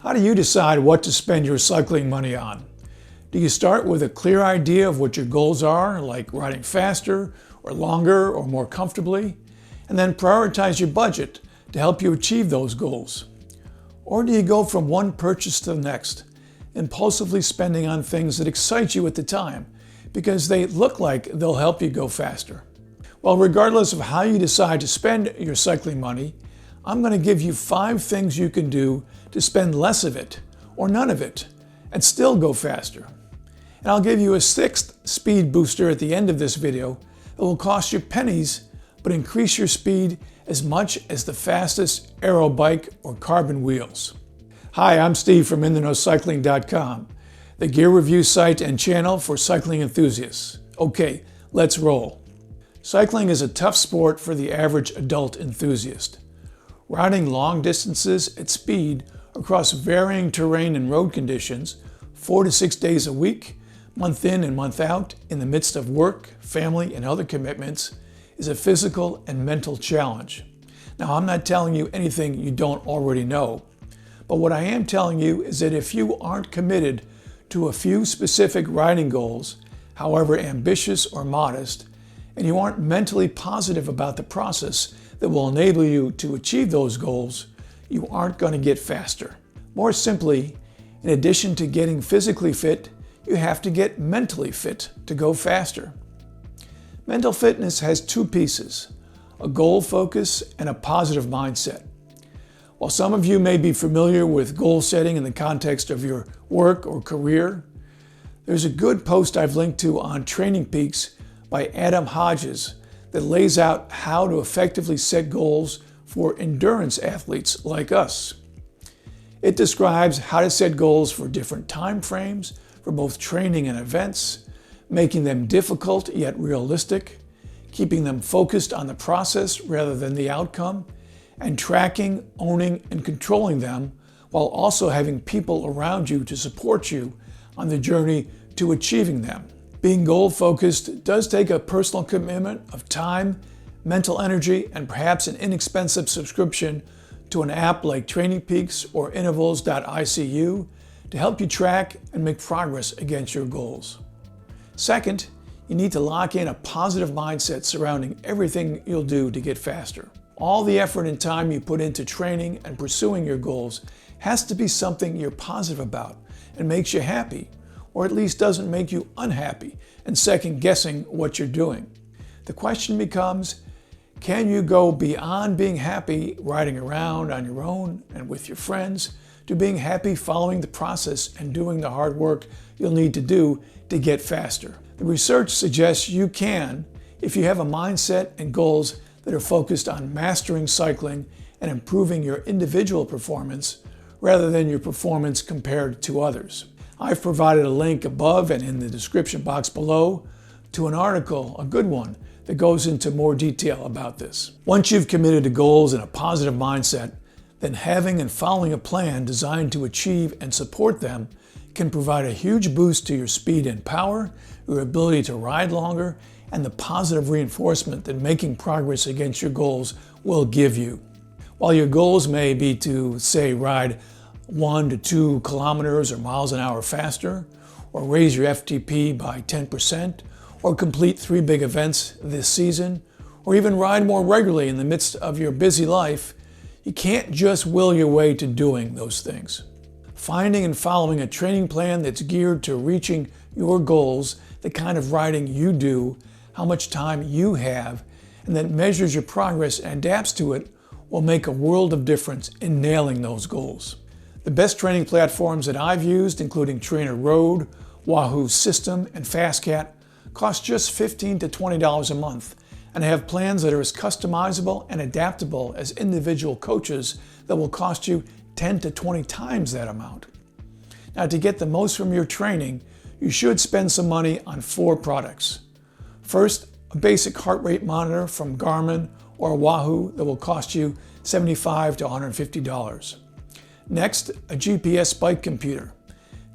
How do you decide what to spend your cycling money on? Do you start with a clear idea of what your goals are, like riding faster or longer or more comfortably, and then prioritize your budget to help you achieve those goals? Or do you go from one purchase to the next, impulsively spending on things that excite you at the time because they look like they'll help you go faster? Well, regardless of how you decide to spend your cycling money, I'm going to give you 5 things you can do to spend less of it or none of it and still go faster. And I'll give you a 6th speed booster at the end of this video that will cost you pennies but increase your speed as much as the fastest aero bike or carbon wheels. Hi, I'm Steve from InTheKnowCycling.com, the gear review site and channel for cycling enthusiasts. Okay, let's roll. Cycling is a tough sport for the average adult enthusiast. Riding long distances at speed across varying terrain and road conditions, 4 to 6 days a week, month in and month out, in the midst of work, family, and other commitments, is a physical and mental challenge. Now, I'm not telling you anything you don't already know, but what I am telling you is that if you aren't committed to a few specific riding goals, however ambitious or modest, and you aren't mentally positive about the process that will enable you to achieve those goals, you aren't going to get faster. More simply, in addition to getting physically fit, you have to get mentally fit to go faster. Mental fitness has 2 pieces, a goal focus and a positive mindset. While some of you may be familiar with goal setting in the context of your work or career, there's a good post I've linked to on Training Peaks by Adam Hodges that lays out how to effectively set goals for endurance athletes like us. It describes how to set goals for different time frames for both training and events, making them difficult yet realistic, keeping them focused on the process rather than the outcome, and tracking, owning, and controlling them while also having people around you to support you on the journey to achieving them. Being goal-focused does take a personal commitment of time, mental energy, and perhaps an inexpensive subscription to an app like Training Peaks or Intervals.icu to help you track and make progress against your goals. Second, you need to lock in a positive mindset surrounding everything you'll do to get faster. All the effort and time you put into training and pursuing your goals has to be something you're positive about and makes you happy, or at least doesn't make you unhappy and second-guessing what you're doing. The question becomes, can you go beyond being happy riding around on your own and with your friends to being happy following the process and doing the hard work you'll need to do to get faster? The research suggests you can if you have a mindset and goals that are focused on mastering cycling and improving your individual performance rather than your performance compared to others. I've provided a link above and in the description box below to an article, a good one, that goes into more detail about this. Once you've committed to goals and a positive mindset, then having and following a plan designed to achieve and support them can provide a huge boost to your speed and power, your ability to ride longer, and the positive reinforcement that making progress against your goals will give you. While your goals may be to, say, ride 1 to 2 kilometers or miles an hour faster, or raise your FTP by 10%, or complete 3 big events this season, or even ride more regularly in the midst of your busy life, you can't just will your way to doing those things. Finding and following a training plan that's geared to reaching your goals, the kind of riding you do, how much time you have, and that measures your progress and adapts to it will make a world of difference in nailing those goals. The best training platforms that I've used, including Trainer Road, Wahoo System, and FastCat, cost just $15 to $20 a month, and have plans that are as customizable and adaptable as individual coaches that will cost you 10 to 20 times that amount. Now, to get the most from your training, you should spend some money on 4 products. First, a basic heart rate monitor from Garmin or Wahoo that will cost you $75 to $150. Next, a GPS bike computer.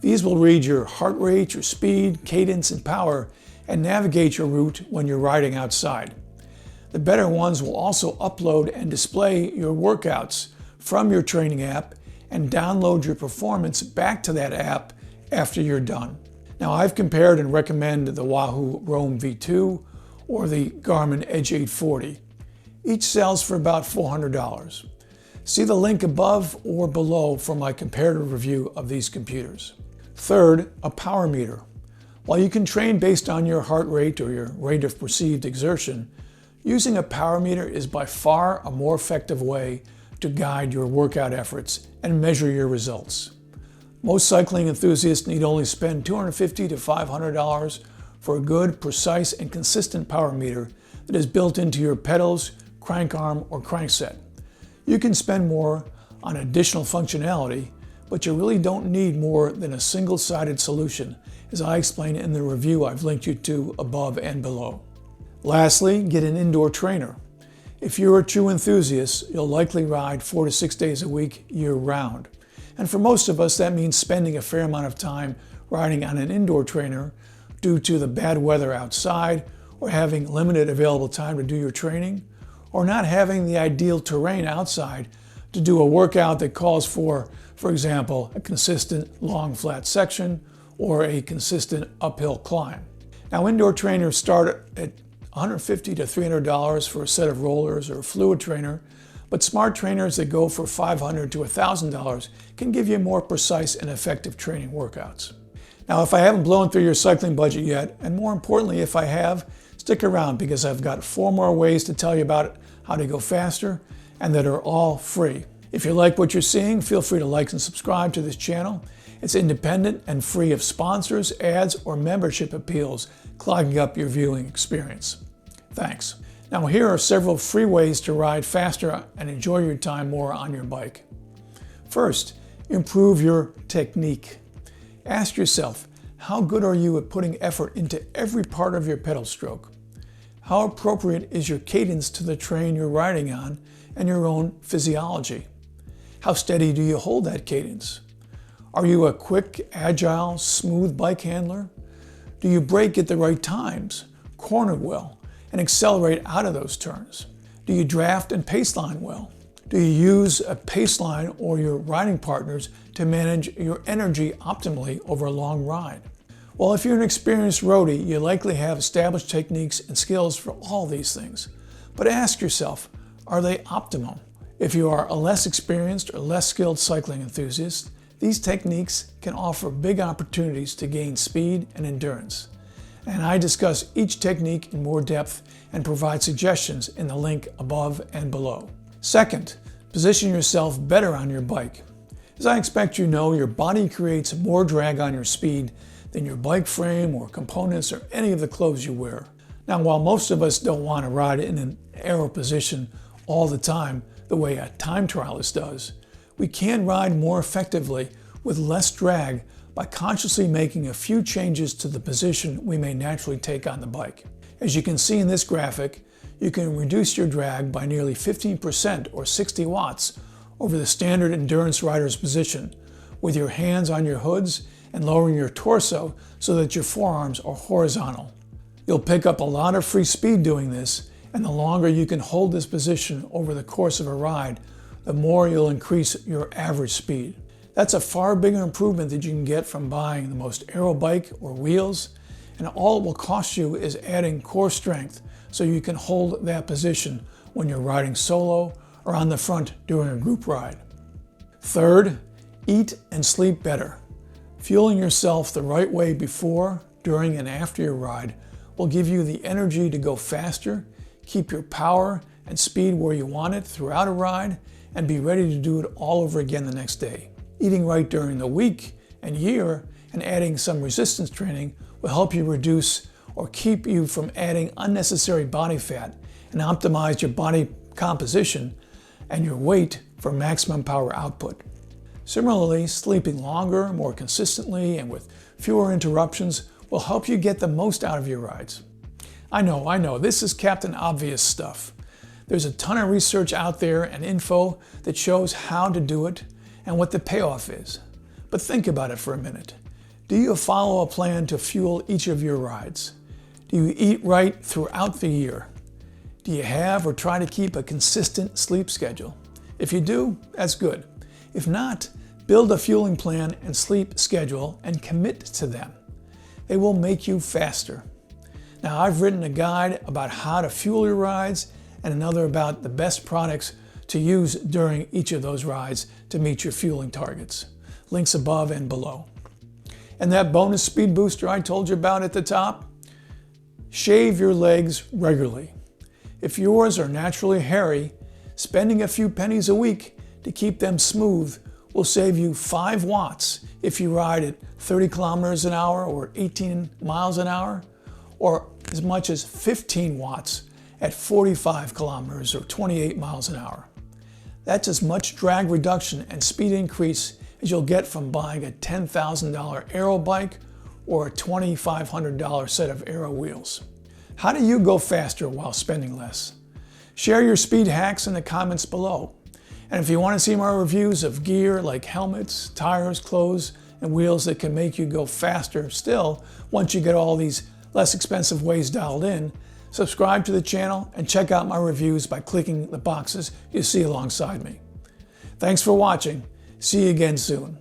These will read your heart rate, your speed, cadence, and power, and navigate your route when you're riding outside. The better ones will also upload and display your workouts from your training app and download your performance back to that app after you're done. Now, I've compared and recommend the Wahoo Roam V2 or the Garmin Edge 840. Each sells for about $400. See the link above or below for my comparative review of these computers. Third, a power meter. While you can train based on your heart rate or your rate of perceived exertion, using a power meter is by far a more effective way to guide your workout efforts and measure your results. Most cycling enthusiasts need only spend $250 to $500 for a good, precise, and consistent power meter that is built into your pedals, crank arm, or crankset. You can spend more on additional functionality, but you really don't need more than a single-sided solution, as I explain in the review I've linked you to above and below. Lastly, get an indoor trainer. If you're a true enthusiast, you'll likely ride 4 to 6 days a week year-round. And for most of us, that means spending a fair amount of time riding on an indoor trainer due to the bad weather outside, or having limited available time to do your training, or not having the ideal terrain outside to do a workout that calls for example, a consistent long flat section or a consistent uphill climb. Now, indoor trainers start at $150 to $300 for a set of rollers or a fluid trainer, but smart trainers that go for $500 to $1,000 can give you more precise and effective training workouts. Now, if I haven't blown through your cycling budget yet, and more importantly, if I have, stick around because I've got 4 more ways to tell you about how to go faster, and that are all free. If you like what you're seeing, feel free to like and subscribe to this channel. It's independent and free of sponsors, ads, or membership appeals clogging up your viewing experience. Thanks. Now, here are several free ways to ride faster and enjoy your time more on your bike. First, improve your technique. Ask yourself, how good are you at putting effort into every part of your pedal stroke? How appropriate is your cadence to the terrain you're riding on and your own physiology? How steady do you hold that cadence? Are you a quick, agile, smooth bike handler? Do you brake at the right times, corner well, and accelerate out of those turns? Do you draft and paceline well? Do you use a paceline or your riding partners to manage your energy optimally over a long ride? Well, if you're an experienced roadie, you likely have established techniques and skills for all these things. But ask yourself, are they optimum? If you are a less experienced or less skilled cycling enthusiast, these techniques can offer big opportunities to gain speed and endurance. And I discuss each technique in more depth and provide suggestions in the link above and below. Second, position yourself better on your bike. As I expect you know, your body creates more drag on your speed than your bike frame or components or any of the clothes you wear. Now, while most of us don't want to ride in an aero position all the time the way a time trialist does, we can ride more effectively with less drag by consciously making a few changes to the position we may naturally take on the bike. As you can see in this graphic, you can reduce your drag by nearly 15% or 60 watts over the standard endurance rider's position with your hands on your hoods and lowering your torso so that your forearms are horizontal. You'll pick up a lot of free speed doing this, and the longer you can hold this position over the course of a ride, the more you'll increase your average speed. That's a far bigger improvement that you can get from buying the most aero bike or wheels, and all it will cost you is adding core strength so you can hold that position when you're riding solo or on the front during a group ride. Third, eat and sleep better. Fueling yourself the right way before, during, and after your ride will give you the energy to go faster, keep your power and speed where you want it throughout a ride, and be ready to do it all over again the next day. Eating right during the week and year and adding some resistance training will help you reduce or keep you from adding unnecessary body fat and optimize your body composition and your weight for maximum power output. Similarly, sleeping longer, more consistently, and with fewer interruptions will help you get the most out of your rides. I know, this is Captain Obvious stuff. There's a ton of research out there and info that shows how to do it and what the payoff is. But think about it for a minute. Do you follow a plan to fuel each of your rides? Do you eat right throughout the year? Do you have or try to keep a consistent sleep schedule? If you do, that's good. If not, Build a fueling plan and sleep schedule and commit to them. They will make you faster. Now, I've written a guide about how to fuel your rides and another about the best products to use during each of those rides to meet your fueling targets. Links above and below. And that bonus speed booster I told you about at the top? Shave your legs regularly. If yours are naturally hairy, spending a few pennies a week to keep them smooth will save you 5 watts if you ride at 30 kilometers an hour or 18 miles an hour, or as much as 15 watts at 45 kilometers or 28 miles an hour. That's as much drag reduction and speed increase as you'll get from buying a $10,000 aero bike or a $2,500 set of aero wheels. How do you go faster while spending less? Share your speed hacks in the comments below. And if you want to see more reviews of gear like helmets, tires, clothes, and wheels that can make you go faster still once you get all these less expensive ways dialed in, subscribe to the channel and check out my reviews by clicking the boxes you see alongside me. Thanks for watching. See you again soon.